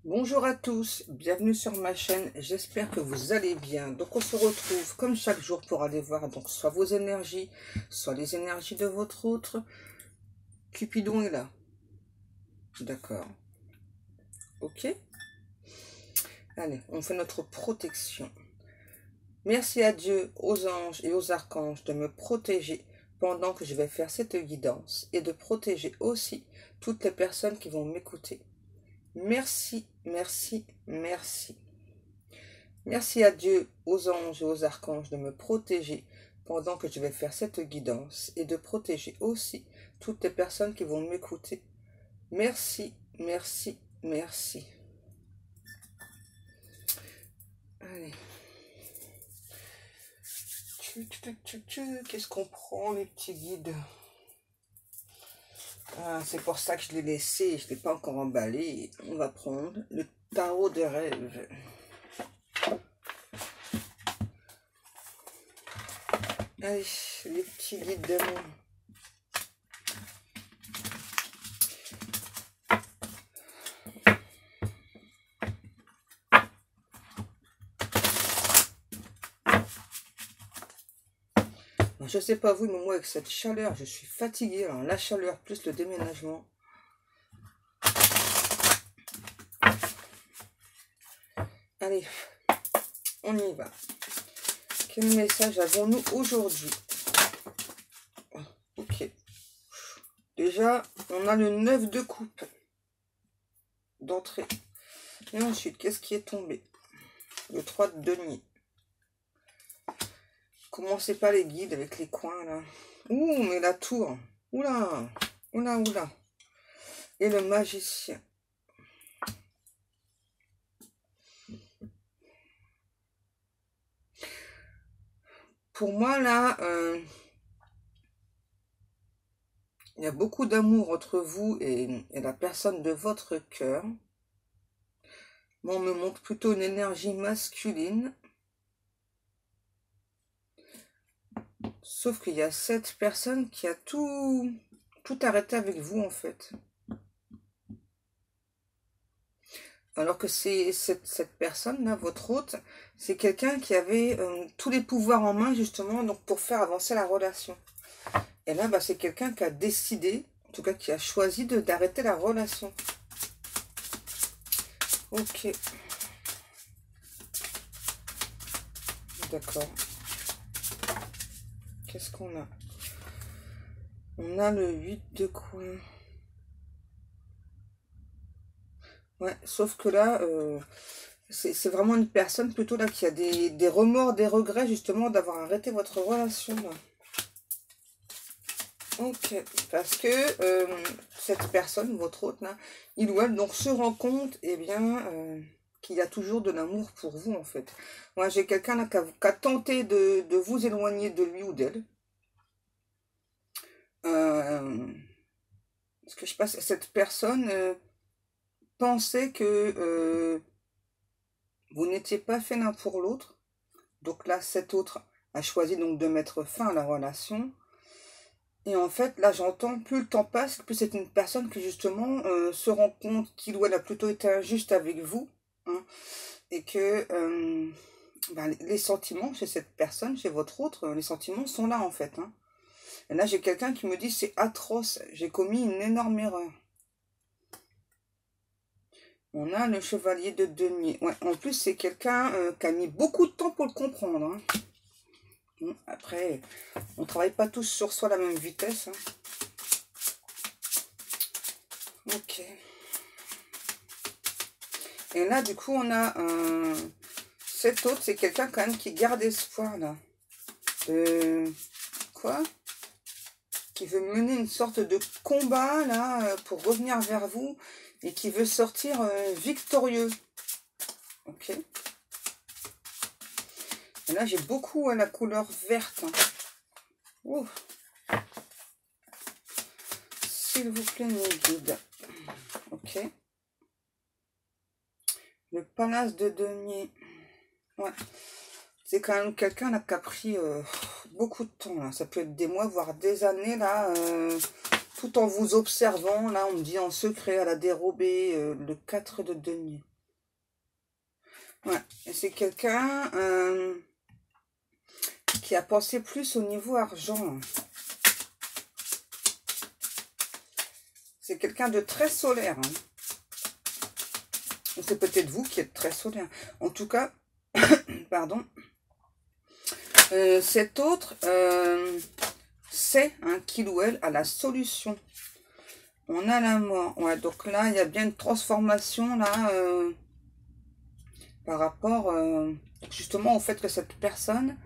Bonjour à tous, bienvenue sur ma chaîne, j'espère que vous allez bien. Donc on se retrouve comme chaque jour pour aller voir donc soit vos énergies, soit les énergies de votre autre. Cupidon est là. D'accord. Ok. Allez, on fait notre protection. Merci à Dieu, aux anges et aux archanges de me protéger pendant que je vais faire cette guidance et de protéger aussi toutes les personnes qui vont m'écouter. Merci, merci, merci. Merci à Dieu, aux anges et aux archanges de me protéger pendant que je vais faire cette guidance et de protéger aussi toutes les personnes qui vont m'écouter. Merci, merci, merci. Allez. Qu'est-ce qu'on prend, les petits guides? Ah, c'est pour ça que je l'ai laissé, je ne l'ai pas encore emballé. On va prendre le tarot de rêve. Allez, les petits guides d'amour. Je sais pas vous, mais moi avec cette chaleur, je suis fatiguée. Alors la chaleur plus le déménagement. Allez, on y va. Quel message avons-nous aujourd'hui? Ok. Déjà, on a le 9 de coupe d'entrée. Et ensuite, qu'est-ce qui est tombé? Le 3 de denier. Commencez pas les guides avec les coins là. Ouh, mais la tour. Oula, oula, oula. Et le magicien. Pour moi là, il y a beaucoup d'amour entre vous et la personne de votre cœur. Moi, on me montre plutôt une énergie masculine. Sauf qu'il y a cette personne qui a tout arrêté avec vous, en fait. Alors que c'est cette personne-là, votre hôte, c'est quelqu'un qui avait tous les pouvoirs en main, justement, donc pour faire avancer la relation. Et là, bah, c'est quelqu'un qui a décidé, en tout cas qui a choisi d'arrêter la relation. Ok. D'accord. Qu'est-ce qu'on a? On a le 8 de coin. Ouais, sauf que là, c'est vraiment une personne plutôt là qui a des remords, des regrets justement d'avoir arrêté votre relation. Là. Ok, parce que cette personne, votre hôte là, il ou elle donc se rend compte, eh bien, qu'il y a toujours de l'amour pour vous en fait. Moi, j'ai quelqu'un là qui a tenté de vous éloigner de lui ou d'elle. Parce que je sais pas, cette personne pensait que vous n'étiez pas fait l'un pour l'autre. Donc là, cet autre a choisi donc de mettre fin à la relation. Et en fait, là, j'entends, plus le temps passe, plus c'est une personne qui, justement, se rend compte qu'il ou elle a plutôt été injuste avec vous. Hein, et que ben, les sentiments chez cette personne, chez votre autre, les sentiments sont là, en fait. Hein. Et là, j'ai quelqu'un qui me dit, c'est atroce, j'ai commis une énorme erreur. On a le chevalier de denier. Ouais, en plus, c'est quelqu'un qui a mis beaucoup de temps pour le comprendre. Hein. Bon, après, on ne travaille pas tous sur soi à la même vitesse. Hein. Ok. Et là, du coup, on a cet autre, c'est quelqu'un quand même qui garde espoir, là. Quoi? Qui veut mener une sorte de combat, là, pour revenir vers vous. Et qui veut sortir victorieux. Ok. Et là, j'ai beaucoup la couleur verte. Hein. Ouh. S'il vous plaît, mes guides. Ok. Le palace de denier. Ouais. C'est quand même quelqu'un là qui a pris beaucoup de temps. Là. Ça peut être des mois, voire des années, là. Tout en vous observant. Là, on me dit en secret, à la dérobée, le 4 de denier. Ouais, c'est quelqu'un qui a pensé plus au niveau argent. C'est quelqu'un de très solaire. Hein. C'est peut-être vous qui êtes très solaire. En tout cas, pardon. Cet autre, c'est qu'il ou elle a la solution. On a la mort. Ouais, donc là, il y a bien une transformation là par rapport justement au fait que cette personne,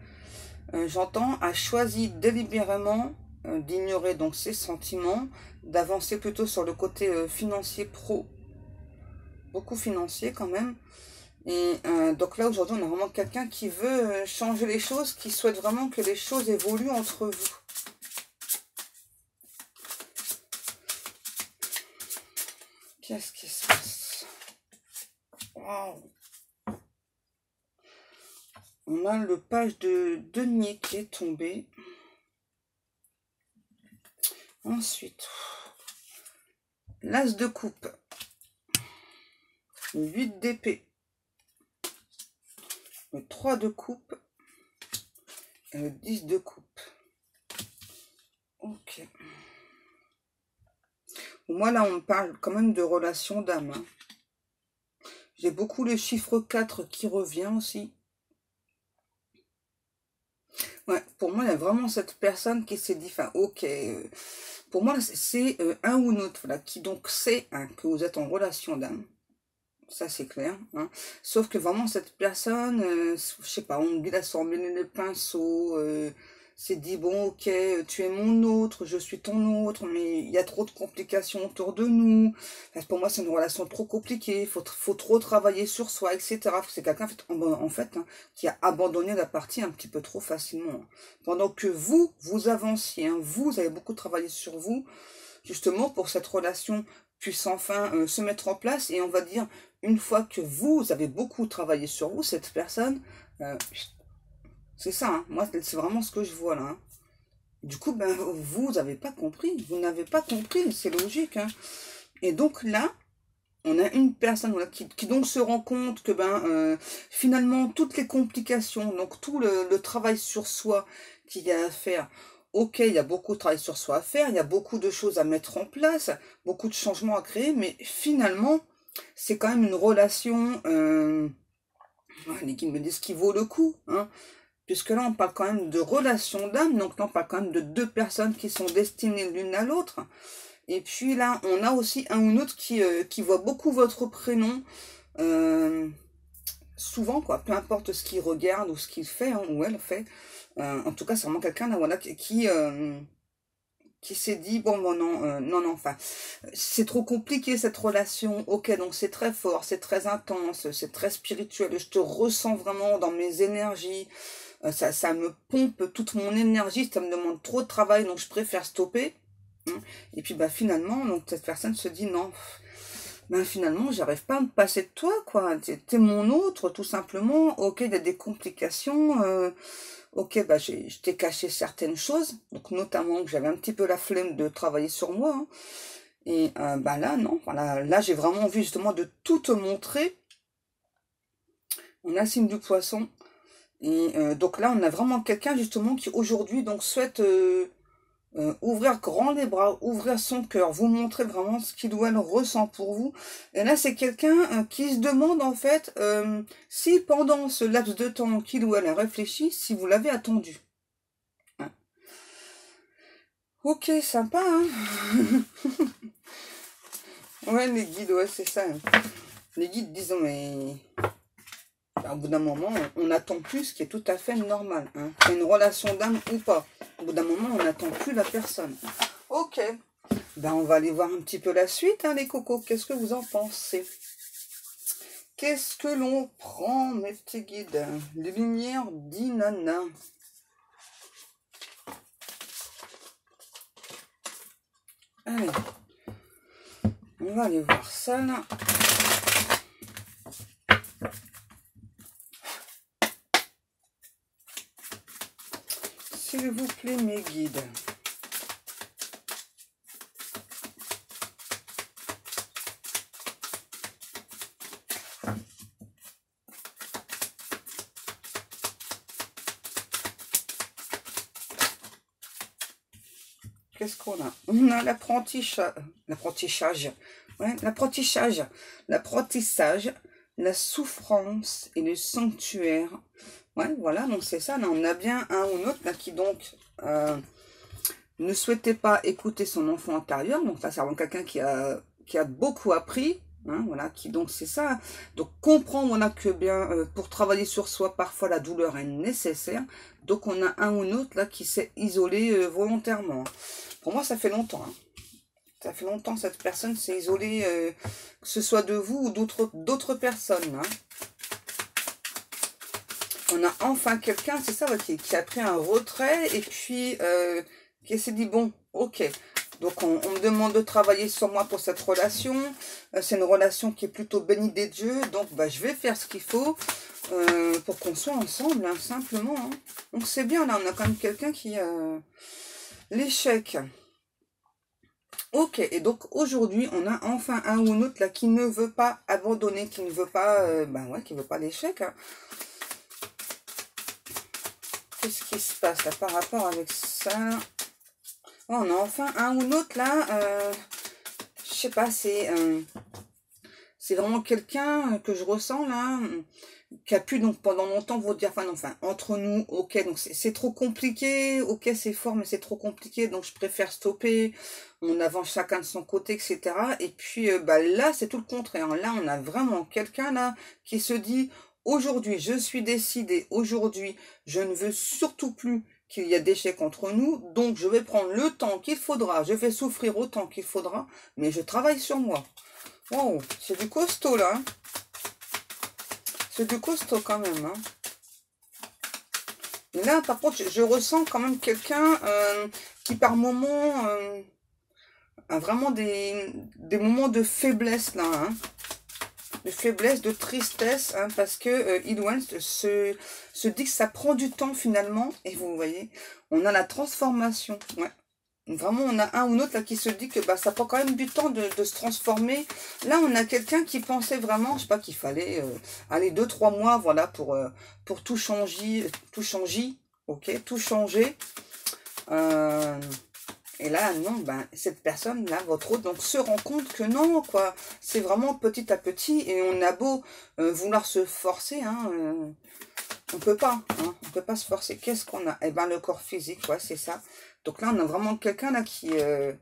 j'entends, a choisi délibérément d'ignorer donc ses sentiments, d'avancer plutôt sur le côté financier pro, beaucoup financier quand même. Et donc là aujourd'hui on a vraiment quelqu'un qui veut changer les choses, qui souhaite vraiment que les choses évoluent entre vous. Qu'est-ce qui se passe? Wow. On a le page de denier qui est tombé. Ensuite, l'as de coupe, 8 d'épée, le 3 de coupe et le 10 de coupe. Ok. Moi là on parle quand même de relation d'âme. Hein. J'ai beaucoup le chiffre 4 qui revient aussi. Ouais, pour moi il y a vraiment cette personne qui s'est dit, enfin ok, pour moi c'est un ou l'autre, voilà, qui donc sait que vous êtes en relation d'âme. Ça c'est clair, hein. Sauf que vraiment cette personne, je sais pas, on dit là sans mêler les pinceaux, s'est dit bon ok, tu es mon autre, je suis ton autre, mais il y a trop de complications autour de nous. Enfin, pour moi c'est une relation trop compliquée, faut trop travailler sur soi, etc. C'est quelqu'un en fait hein, qui a abandonné la partie un petit peu trop facilement. Hein. Pendant que vous avanciez, hein, vous avez beaucoup travaillé sur vous, justement pour cette relation puisse enfin se mettre en place, et on va dire une fois que vous avez beaucoup travaillé sur vous, cette personne, c'est ça, hein, moi c'est vraiment ce que je vois là. Hein. Du coup, ben, vous n'avez pas compris, c'est logique. Hein. Et donc là, on a une personne voilà, qui donc se rend compte que finalement, toutes les complications, donc tout le travail sur soi qu'il y a à faire, ok, il y a beaucoup de travail sur soi à faire, il y a beaucoup de choses à mettre en place, beaucoup de changements à créer, mais finalement, c'est quand même une relation, les guides me disent qui vaut le coup, hein, puisque là, on parle quand même de relation d'âme, donc là, on parle quand même de deux personnes qui sont destinées l'une à l'autre. Et puis là, on a aussi un ou l'autre qui voit beaucoup votre prénom, souvent, quoi, peu importe ce qu'il regarde ou ce qu'il fait, hein, ou elle fait. En tout cas, c'est vraiment quelqu'un là, voilà, qui s'est dit, bon, non, enfin, c'est trop compliqué cette relation, ok, donc c'est très fort, c'est très intense, c'est très spirituel, je te ressens vraiment dans mes énergies, ça me pompe toute mon énergie, ça me demande trop de travail, donc je préfère stopper. Hein. Et puis finalement, donc cette personne se dit non, finalement j'arrive pas à me passer de toi, quoi. T'es mon autre, tout simplement. Ok, il y a des complications. Ok, je t'ai caché certaines choses, donc notamment que j'avais un petit peu la flemme de travailler sur moi. Hein. Et là, non. Voilà, là j'ai vraiment envie justement de tout te montrer. On a signe du poisson. Et donc là, on a vraiment quelqu'un justement qui aujourd'hui donc souhaite ouvrir grand les bras, ouvrir son cœur, vous montrer vraiment ce qu'il ou elle ressent pour vous. Et là, c'est quelqu'un qui se demande en fait si pendant ce laps de temps qu'il ou elle a réfléchi, si vous l'avez attendu. Hein. Ok, sympa, hein. Ouais, les guides, ouais, c'est ça. Hein. Les guides disent, mais au bout d'un moment, on attend plus, ce qui est tout à fait normal. Hein. C'est une relation d'âme ou pas. Au bout d'un moment, on n'attend plus la personne. Ok. On va aller voir un petit peu la suite, hein, les cocos. Qu'est-ce que vous en pensez? Qu'est-ce que l'on prend, mes petits guides? Les lumières d'Inanna. Allez. On va aller voir ça, là. S'il vous plaît, mes guides. qu'est-ce qu'on a? On a l'apprentissage, ouais, l'apprentissage, la souffrance et le sanctuaire. Ouais, voilà, donc c'est ça, là, on a bien un ou l'autre, là, qui donc ne souhaitait pas écouter son enfant intérieur, donc ça, c'est vraiment quelqu'un qui a beaucoup appris, hein, voilà, qui donc c'est ça, donc comprend, voilà, que bien, pour travailler sur soi, parfois la douleur est nécessaire, donc on a un ou l'autre, là, qui s'est isolé volontairement. Pour moi, ça fait longtemps, hein. Ça fait longtemps que cette personne s'est isolée, que ce soit de vous ou d'autres personnes, hein. On a enfin quelqu'un, c'est ça, ouais, qui a pris un retrait et puis qui s'est dit, bon, ok, donc on me demande de travailler sur moi pour cette relation. C'est une relation qui est plutôt bénie des dieux, donc bah, je vais faire ce qu'il faut pour qu'on soit ensemble, hein, simplement. Hein. Donc c'est bien, là, on a quand même quelqu'un qui a l'échec. Ok, et donc aujourd'hui, on a enfin un ou l'autre là qui ne veut pas abandonner, qui ne veut pas, ben ouais, qui veut pas l'échec. Hein. Qu'est-ce qui se passe là par rapport avec ça? Oh, on a enfin un ou l'autre là, je sais pas, c'est vraiment quelqu'un que je ressens là, qui a pu donc pendant longtemps vous dire, enfin, entre nous, ok, donc c'est trop compliqué, ok, c'est fort, mais c'est trop compliqué, donc je préfère stopper, on avance chacun de son côté, etc. Et puis, bah, là, c'est tout le contraire. Là, on a vraiment quelqu'un là qui se dit, aujourd'hui, je suis décidée, aujourd'hui, je ne veux surtout plus qu'il y ait d'échecs entre nous, donc je vais prendre le temps qu'il faudra, je vais souffrir autant qu'il faudra, mais je travaille sur moi. Wow, c'est du costaud là, hein. C'est du costaud quand même. Hein. Et là, par contre, je ressens quand même quelqu'un qui, par moments, a vraiment des moments de faiblesse, là. Hein. De faiblesse, de tristesse, hein, parce que Ilouane se dit que ça prend du temps, finalement. Et vous voyez, on a la transformation. Ouais. Vraiment, on a un ou l'autre là qui se dit que bah, ça prend quand même du temps de se transformer. Là, on a quelqu'un qui pensait vraiment, je sais pas, qu'il fallait aller 2-3 mois, voilà, pour tout changer, ok, tout changer. Et là, non, ben, cette personne-là, votre autre, donc se rend compte que non, quoi, c'est vraiment petit à petit, et on a beau vouloir se forcer, hein, on peut pas, hein, on peut pas se forcer. Qu'est-ce qu'on a? Eh ben, le corps physique, ouais, c'est ça. Donc là, on a vraiment quelqu'un là qui... ouais,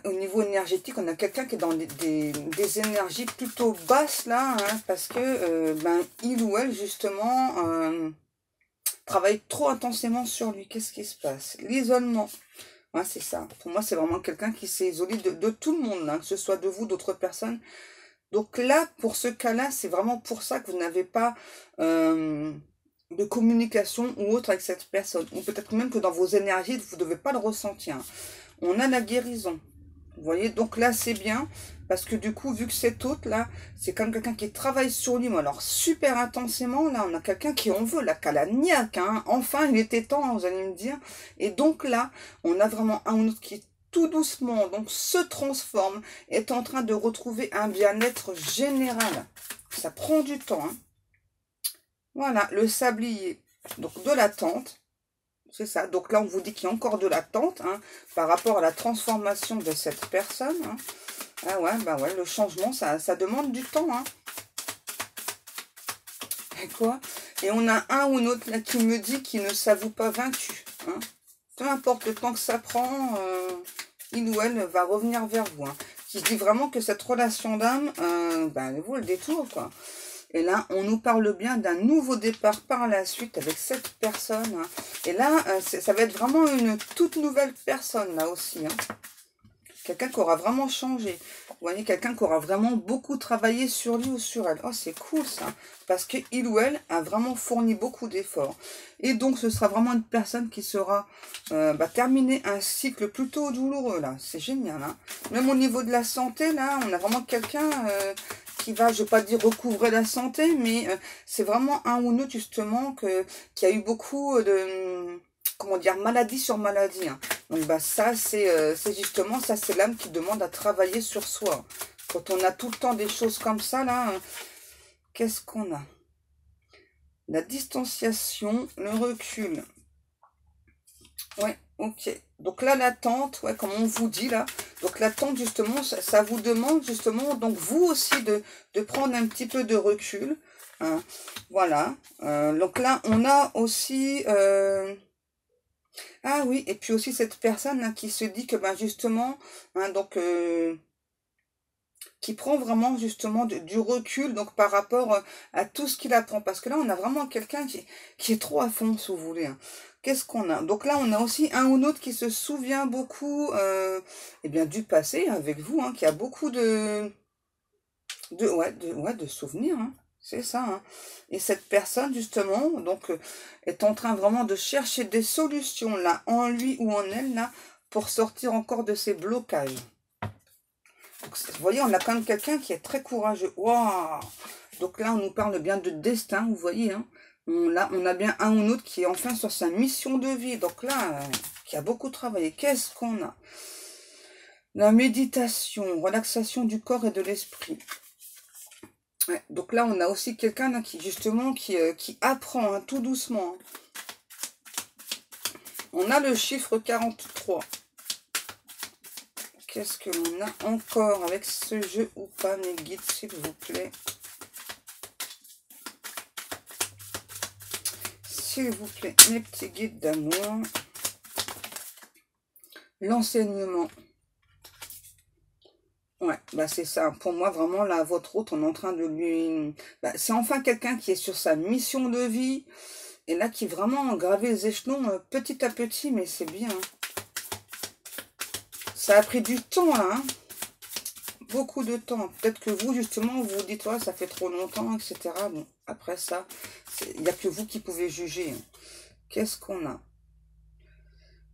au niveau énergétique, on a quelqu'un qui est dans des énergies plutôt basses là, hein, parce que ben, il ou elle, justement, travaille trop intensément sur lui. Qu'est-ce qui se passe? L'isolement. Ouais, c'est ça. Pour moi, c'est vraiment quelqu'un qui s'est isolé de tout le monde, hein, que ce soit de vous, d'autres personnes. Donc là, pour ce cas-là, c'est vraiment pour ça que vous n'avez pas... de communication ou autre avec cette personne. Ou peut-être même que dans vos énergies, vous ne devez pas le ressentir. On a la guérison. Vous voyez, donc là, c'est bien. Parce que du coup, vu que cet autre-là, c'est comme quelqu'un qui travaille sur lui, mais alors super intensément, là, on a quelqu'un qui en veut, là, qu'à la niaque, hein. Enfin, il était temps, vous allez me dire. Et donc là, on a vraiment un ou autre qui tout doucement, donc se transforme, est en train de retrouver un bien-être général. Ça prend du temps, hein. Voilà, le sablier, donc de l'attente, c'est ça. Donc là, on vous dit qu'il y a encore de l'attente hein, par rapport à la transformation de cette personne. Hein. Ah ouais, bah ouais, le changement, ça demande du temps. Hein. Et quoi? Et on a un ou l'autre là qui me dit qu'il ne s'avoue pas vaincu. Hein. Peu importe le temps que ça prend, il ou elle va revenir vers vous. Hein. Qui se dit vraiment que cette relation d'âme, bah, elle vaut le détour, quoi. Et là, on nous parle bien d'un nouveau départ par la suite avec cette personne. Hein. Et là, ça va être vraiment une toute nouvelle personne, là aussi. Hein. Quelqu'un qui aura vraiment changé. Vous voyez, quelqu'un qui aura vraiment beaucoup travaillé sur lui ou sur elle. Oh, c'est cool, ça. Parce qu'il ou elle a vraiment fourni beaucoup d'efforts. Et donc, ce sera vraiment une personne qui sera terminer un cycle plutôt douloureux, là. C'est génial, hein. Même au niveau de la santé, là, on a vraiment quelqu'un... qui va, je ne vais pas dire recouvrer la santé, mais c'est vraiment un ou deux justement qui a eu beaucoup de, comment dire, maladie sur maladie. Hein. Donc bah, ça, c'est justement, ça c'est l'âme qui demande à travailler sur soi. Quand on a tout le temps des choses comme ça, là, qu'est-ce qu'on a? La distanciation, le recul. Ouais, Ok. Donc là, l'attente, ouais, comme on vous dit là, donc l'attente, justement, ça vous demande, justement, donc vous aussi, de prendre un petit peu de recul. Hein. Voilà. Donc là, on a aussi... ah oui, et puis aussi cette personne hein, qui se dit que, ben, justement, hein, donc... qui prend vraiment justement du recul donc par rapport à tout ce qu'il apprend. Parce que là, on a vraiment quelqu'un qui est trop à fond, si vous voulez. Hein. Qu'est-ce qu'on a? Donc là, on a aussi un ou l'autre qui se souvient beaucoup eh bien, du passé avec vous, hein, qui a beaucoup de souvenirs. Hein. C'est ça. Hein. Et cette personne, justement, donc, est en train vraiment de chercher des solutions là, en lui ou en elle, là, pour sortir encore de ces blocages. Donc, vous voyez, on a quand même quelqu'un qui est très courageux. Waouh! Donc là, on nous parle bien de destin, vous voyez. Hein. On a bien un ou l'autre qui est enfin sur sa mission de vie. Donc là, qui a beaucoup travaillé. Qu'est-ce qu'on a? La méditation, relaxation du corps et de l'esprit. Ouais, donc là, on a aussi quelqu'un qui, justement, qui apprend hein, tout doucement. Hein. On a le chiffre 43. Qu'est-ce que l'on a encore avec ce jeu ou pas, mes guides, s'il vous plaît? S'il vous plaît, mes petits guides d'amour. L'enseignement. Ouais, bah c'est ça. Pour moi, vraiment, là, votre hôte, on est en train de lui... Bah, c'est enfin quelqu'un qui est sur sa mission de vie. Et là, qui vraiment gravé les échelons petit à petit, mais c'est bien. Hein. Ça a pris du temps, là. Hein. Beaucoup de temps. Peut-être que vous, justement, vous vous dites, ouais, ça fait trop longtemps, etc. Bon, après ça, il n'y a que vous qui pouvez juger. Qu'est-ce qu'on a?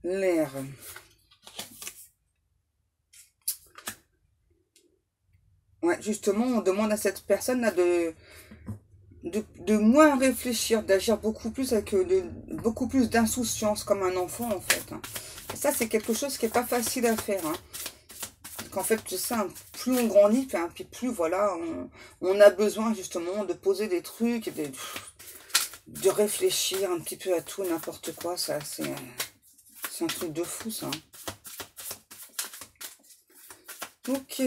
L'air. Ouais, justement, on demande à cette personne-là de moins réfléchir, d'agir beaucoup plus avec beaucoup plus d'insouciance, comme un enfant, en fait. Hein. Et ça, c'est quelque chose qui n'est pas facile à faire. Hein. Qu'en fait, c'est ça, plus on grandit, hein, puis plus, voilà, on a besoin, justement, de poser des trucs, de réfléchir un petit peu à tout, n'importe quoi. Ça, c'est un truc de fou, ça. Hein. Ok.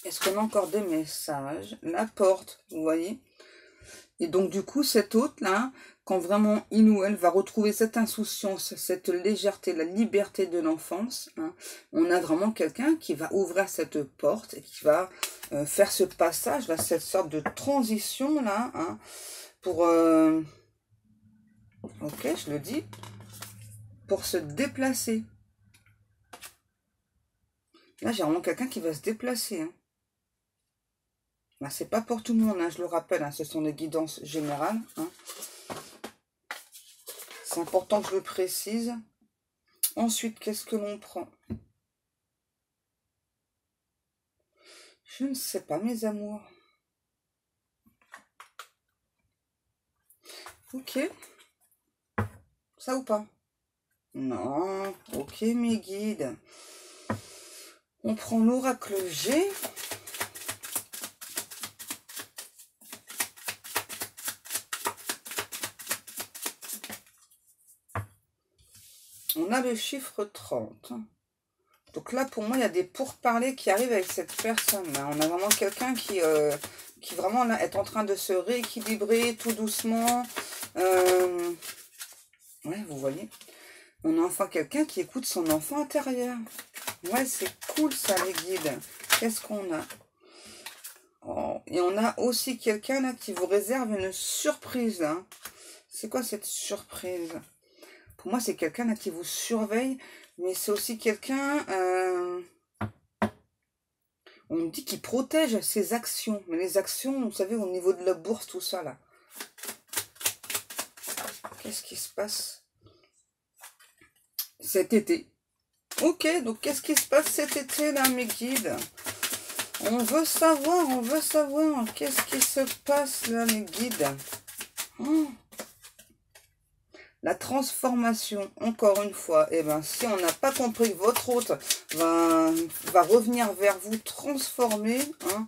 Est-ce qu'on a encore des messages? La porte, vous voyez? Et donc, du coup, cet hôte-là, quand vraiment il ou elle va retrouver cette insouciance, cette légèreté, la liberté de l'enfance, hein, on a vraiment quelqu'un qui va ouvrir cette porte et qui va faire ce passage, là, cette sorte de transition, là, hein, pour... ok, je le dis. Pour se déplacer. Là, j'ai vraiment quelqu'un qui va se déplacer, hein. Ben, c'est pas pour tout le monde, hein, je le rappelle, hein, ce sont des guidances générales. Hein. C'est important que je le précise. Ensuite, qu'est-ce que l'on prend? Je ne sais pas, mes amours. Ok. Ça ou pas? Non. Ok, mes guides. On prend l'oracle G. On a le chiffre 30. Donc là, pour moi, il y a des pourparlers qui arrivent avec cette personne-là. On a vraiment quelqu'un qui vraiment là, est en train de se rééquilibrer tout doucement. Ouais, vous voyez. On a enfin quelqu'un qui écoute son enfant intérieur. Ouais, c'est cool ça, les guides. Qu'est-ce qu'on a? Oh, et on a aussi quelqu'un là qui vous réserve une surprise. Hein. C'est quoi cette surprise? Pour moi, c'est quelqu'un là qui vous surveille, mais c'est aussi quelqu'un... on me dit qu'il protège ses actions. Mais les actions, vous savez, au niveau de la bourse, tout ça là. Qu'est-ce qui se passe cet été? Ok, donc qu'est-ce qui se passe cet été là, mes guides? On veut savoir, qu'est-ce qui se passe là, mes guides? Oh. La transformation, encore une fois, eh ben, si on n'a pas compris que votre hôte va revenir vers vous transformé, hein,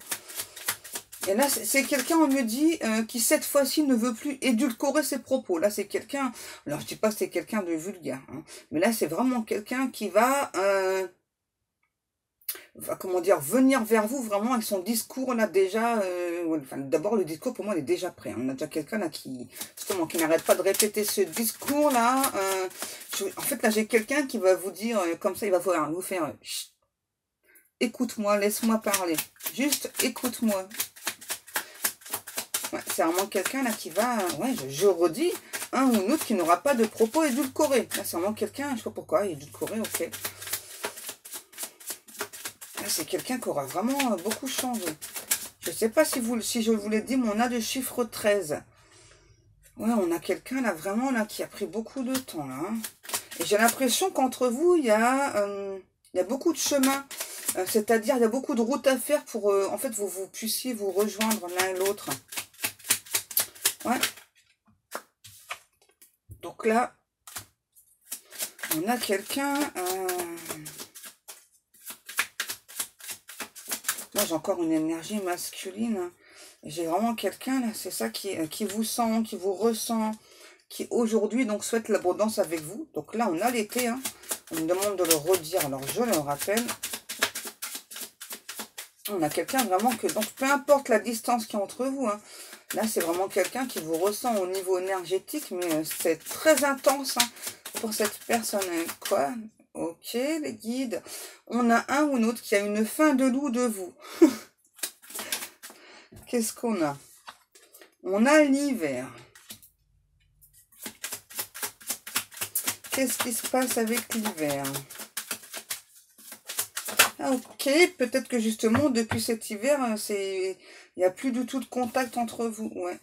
Et là, c'est quelqu'un, on me dit, qui cette fois-ci ne veut plus édulcorer ses propos. Là, c'est quelqu'un, alors je dis pas que c'est quelqu'un de vulgaire, hein, mais là, c'est vraiment quelqu'un qui va, comment dire, venir vers vous vraiment avec son discours là déjà. Enfin, d'abord, le discours, pour moi, il est déjà prêt, hein. On a déjà quelqu'un là qui, justement, qui n'arrête pas de répéter ce discours là. En fait, là, j'ai quelqu'un qui va vous dire, comme ça, il va vous faire, chut, écoute-moi, laisse-moi parler. Juste écoute-moi. Ouais, c'est vraiment quelqu'un là qui va, ouais, je redis, un ou autre qui n'aura pas de propos édulcorés. Là, c'est vraiment quelqu'un, je sais pas pourquoi, édulcoré, ok. Là, c'est quelqu'un qui aura vraiment beaucoup changé. Je sais pas si je vous l'ai dit, mais on a le chiffre 13. Ouais, on a quelqu'un là, vraiment là, qui a pris beaucoup de temps là, hein. Et j'ai l'impression qu'entre vous, il y a beaucoup de chemin. C'est-à-dire, il y a beaucoup de routes à faire pour, en fait, vous puissiez vous rejoindre l'un et l'autre. Ouais. Donc là, on a quelqu'un... Moi, j'ai encore une énergie masculine, hein. J'ai vraiment quelqu'un, là, c'est ça, qui vous sent, qui vous ressent, qui aujourd'hui, donc, souhaite l'abondance avec vous. Donc là, on a l'été, hein. On me demande de le redire, alors je le rappelle. On a quelqu'un vraiment que... Donc, peu importe la distance qu'il y a entre vous, hein. Là, c'est vraiment quelqu'un qui vous ressent au niveau énergétique, mais c'est très intense, hein, pour cette personne. Quoi? Ok, les guides. On a un ou l'autre qui a une faim de loup de vous. Qu'est-ce qu'on a? On a l'hiver. Qu'est-ce qui se passe avec l'hiver? Ah, ok, peut-être que justement, depuis cet hiver, il n'y a plus du tout de contact entre vous. Ouais.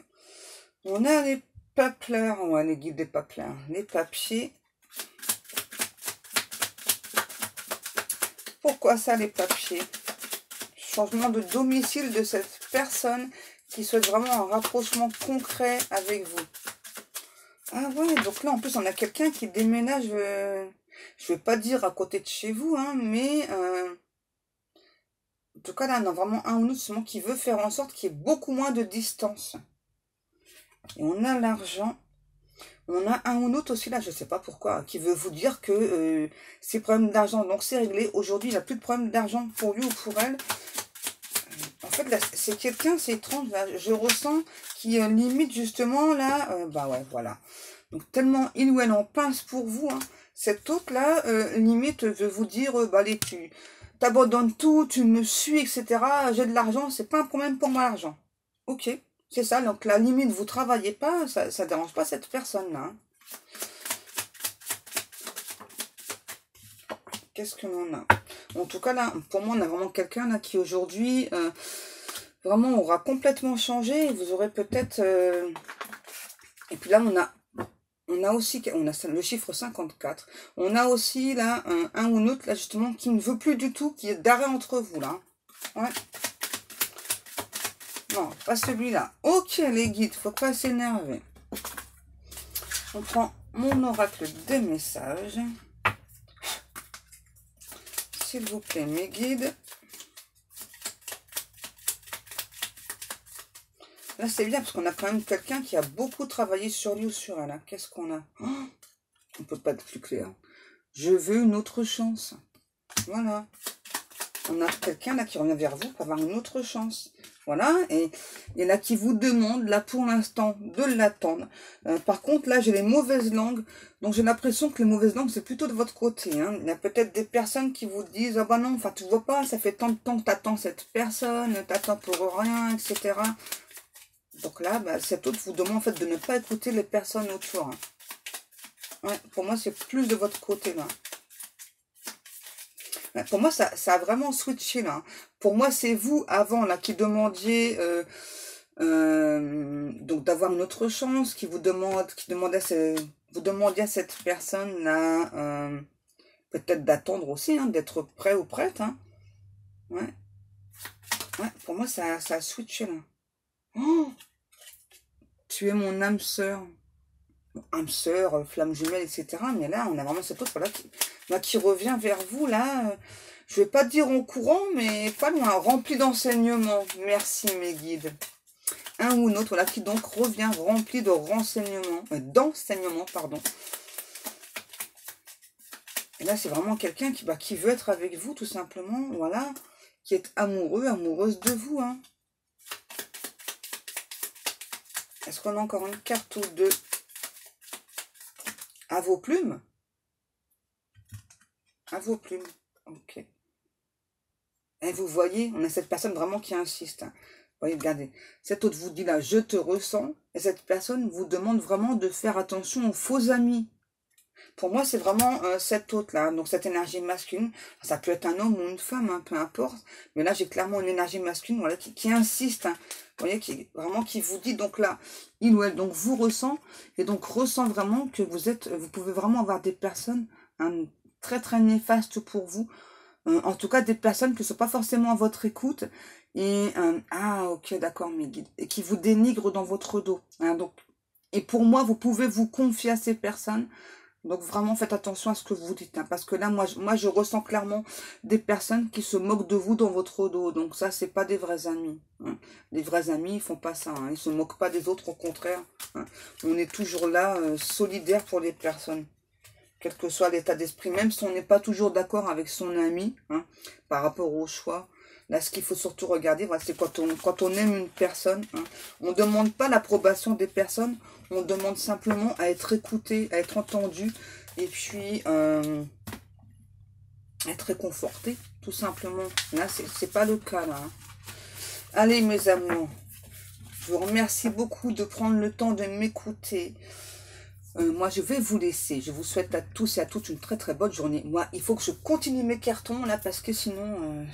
On a les papleurs, ouais, les guides des papleurs, les papiers. Pourquoi ça, les papiers? Changement de domicile de cette personne qui souhaite vraiment un rapprochement concret avec vous. Ah ouais, donc là, en plus, on a quelqu'un qui déménage, je vais pas dire à côté de chez vous, hein, mais en tout cas, là, on a vraiment un ou l'autre seulement qui veut faire en sorte qu'il y ait beaucoup moins de distance. Et on a l'argent. On a un ou l'autre aussi, là, je sais pas pourquoi, qui veut vous dire que ces problèmes d'argent, donc c'est réglé. Aujourd'hui, il n'a plus de problème d'argent pour lui ou pour elle. En fait, là, c'est quelqu'un, c'est étrange, là, je ressens qui limite justement, là, bah ouais, voilà. Donc, tellement il ou elle en pince pour vous, hein. Cet autre-là, limite, veut vous dire, bah allez, tu t'abandonnes tout, tu me suis, etc. J'ai de l'argent, c'est pas un problème pour moi, l'argent. Ok, c'est ça, donc la limite, vous travaillez pas, ça dérange pas cette personne-là, hein. Qu'est-ce que l'on a? En tout cas, là, pour moi, on a vraiment quelqu'un là qui aujourd'hui, vraiment aura complètement changé. Et vous aurez peut-être... Et puis là, on a aussi, on a le chiffre 54. On a aussi là un ou l'autre là justement qui ne veut plus du tout, qui est d'arrêt entre vous là. Ouais. Non, pas celui-là. Ok, les guides, faut pas s'énerver. On prend mon oracle des messages. S'il vous plaît, mes guides. Là, c'est bien parce qu'on a quand même quelqu'un qui a beaucoup travaillé sur lui ou sur elle. Qu'est-ce qu'on a? Oh, on peut pas être plus clair. Je veux une autre chance. Voilà. On a quelqu'un là qui revient vers vous pour avoir une autre chance. Voilà. Et il y en a qui vous demandent là pour l'instant de l'attendre. Par contre, là, j'ai les mauvaises langues. Donc, j'ai l'impression que les mauvaises langues, c'est plutôt de votre côté, hein. Il y a peut-être des personnes qui vous disent, ah bah non, enfin, tu vois pas, ça fait tant de temps que tu attends cette personne, t'attends pour rien, etc. Donc là, bah, cet autre vous demande en fait de ne pas écouter les personnes autour, hein. Ouais, pour moi, c'est plus de votre côté là. Ouais, pour moi, ça a vraiment switché là, hein. Pour moi, c'est vous avant là qui demandiez donc d'avoir une autre chance, vous demandiez à cette personne là peut-être d'attendre aussi, hein, d'être prêt ou prête, hein. Ouais. Ouais, pour moi, ça a switché là. Oh, tu es mon âme sœur. Âme sœur, flamme jumelle, etc. Mais là, on a vraiment cette autre voilà, qui revient vers vous, là. Je vais pas dire en courant, mais pas loin, rempli d'enseignements. Merci mes guides. Un ou une autre, voilà, qui donc revient rempli de renseignements, d'enseignements, pardon. Et là, c'est vraiment quelqu'un qui veut être avec vous, tout simplement, voilà, qui est amoureux, amoureuse de vous, hein. Est-ce qu'on a encore une carte ou deux? À vos plumes? À vos plumes, ok. Et vous voyez, on a cette personne vraiment qui insiste, hein. Vous voyez, regardez, cette autre vous dit là, je te ressens, et cette personne vous demande vraiment de faire attention aux faux amis. Pour moi, c'est vraiment cette autre-là, donc cette énergie masculine. Ça peut être un homme ou une femme, hein, peu importe. Mais là, j'ai clairement une énergie masculine, voilà, qui insiste, hein. Vous voyez, qui vous dit, donc là, il ou elle donc vous ressent, et donc ressent vraiment que vous pouvez vraiment avoir des personnes, hein, très très néfastes pour vous. En tout cas, des personnes qui ne sont pas forcément à votre écoute. Et, ah, ok, d'accord, mes guides. Et qui vous dénigrent dans votre dos, hein, donc, et pour moi, vous pouvez vous confier à ces personnes. Donc vraiment, faites attention à ce que vous dites, hein, parce que là, moi, je ressens clairement des personnes qui se moquent de vous dans votre dos. Donc ça, c'est pas des vrais amis, hein. Les vrais amis, ils font pas ça, hein. Ils se moquent pas des autres, au contraire, hein. On est toujours là, solidaire pour les personnes, quel que soit l'état d'esprit, même si on n'est pas toujours d'accord avec son ami, hein, par rapport au choix. Là, ce qu'il faut surtout regarder, voilà, c'est quand on aime une personne, hein, on ne demande pas l'approbation des personnes, on demande simplement à être écouté, à être entendu, et puis être réconforté, tout simplement. Là, c'est pas le cas, là, hein. Allez, mes amours, je vous remercie beaucoup de prendre le temps de m'écouter. Moi, je vais vous laisser. Je vous souhaite à tous et à toutes une très très bonne journée. Moi, il faut que je continue mes cartons, là, parce que sinon...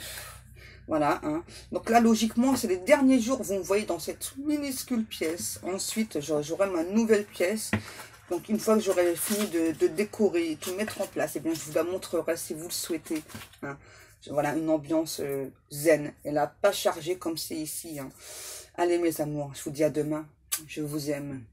Voilà, hein. Donc là, logiquement, c'est les derniers jours, vous me voyez dans cette minuscule pièce. Ensuite, j'aurai ma nouvelle pièce. Donc, une fois que j'aurai fini de décorer, tout mettre en place, eh bien, je vous la montrerai si vous le souhaitez, hein. Voilà, une ambiance zen. Elle n'a pas chargé comme c'est ici, hein. Allez, mes amours, je vous dis à demain. Je vous aime.